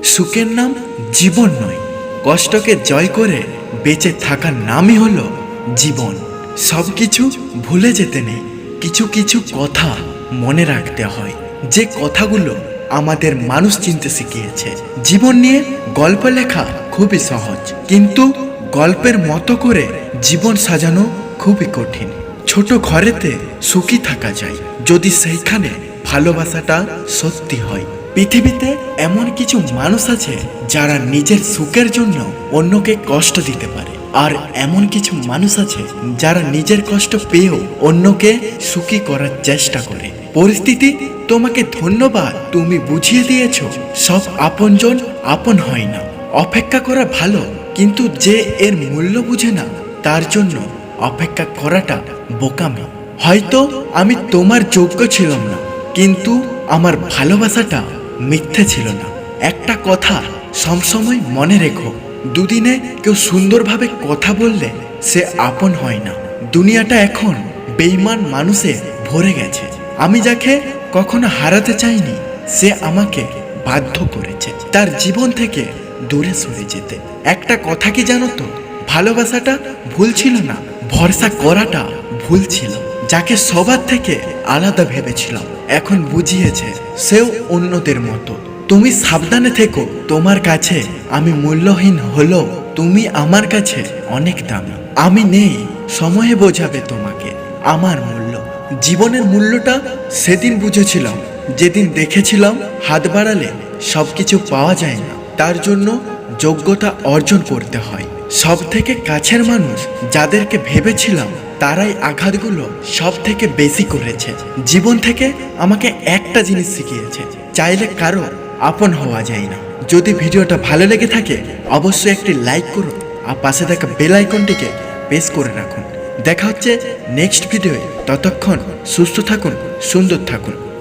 সুখের নাম জীবন নয়, কষ্টকে জয় করে বেঁচে থাকার নামই হলো জীবন। সব কিছু ভুলে যেতে নেই, কিছু কিছু কথা মনে রাখতে হয়, যে কথাগুলো আমাদের মানুষ চিনতে শিখিয়েছে। জীবন নিয়ে গল্প লেখা খুবই সহজ, কিন্তু গল্পের মতো করে জীবন সাজানো খুবই কঠিন। ছোট ঘরেতে সুখী থাকা যায় যদি সেইখানে ভালোবাসাটা সত্যি হয়। পৃথিবীতে এমন কিছু মানুষ আছে যারা নিজের সুখের জন্য অন্যকে কষ্ট দিতে পারে, আর এমন কিছু মানুষ আছে যারা নিজের কষ্ট পেয়েও অন্যকে সুখী করার চেষ্টা করে। পরিস্থিতি তোমাকে ধন্যবাদ, তুমি বুঝিয়ে দিয়েছো সব আপনজন আপন হয় না। অপেক্ষা করা ভালো, কিন্তু যে এর মূল্য বুঝে না তার জন্য অপেক্ষা করাটা বোকামি। হয়তো আমি তোমার যোগ্য ছিলাম না, কিন্তু আমার ভালোবাসাটা মিথ্যে ছিল না। একটা কথা সবসময় মনে রেখো, দুদিনে কেউ সুন্দরভাবে কথা বললে সে আপন হয় না। দুনিয়াটা এখন বেঈমান মানুষে ভরে গেছে। আমি যাকে কখনো হারাতে চাইনি, সে আমাকে বাধ্য করেছে তার জীবন থেকে দূরে সরে যেতে। একটা কথা কি জানো তো, ভালোবাসাটা ভুল ছিল না, ভরসা করাটা ভুল ছিল। যাকে সবার থেকে আলাদা ভেবেছিলাম, এখন বুঝিয়েছে সেও অন্যদের মতো। তুমি সাবধানে থেকো, তোমার কাছে আমি মূল্যহীন হলেও তুমি আমার কাছে অনেক দামি। আমি নেই, সময়ে বোঝাবে তোমাকে আমার মূল্য। জীবনের মূল্যটা সেদিন বুঝেছিলাম যেদিন দেখেছিলাম হাত বাড়ালে সবকিছু পাওয়া যায় না, তার জন্য যোগ্যতা অর্জন করতে হয়। সব থেকে কাছের মানুষ যাদেরকে ভেবেছিলাম, তারাই আঘাতগুলো সব থেকে বেশি করেছে। জীবন থেকে আমাকে একটা জিনিস শিখিয়েছে, চাইলে কারো আপন হওয়া যায় না। যদি ভিডিওটা ভালো লেগে থাকে অবশ্যই একটি লাইক করুন, আর পাশে থাকা বেল আইকনটিকে প্রেস করে রাখুন। দেখা হচ্ছে নেক্সট ভিডিওয়ে, ততক্ষণ সুস্থ থাকুন, সুন্দর থাকুন।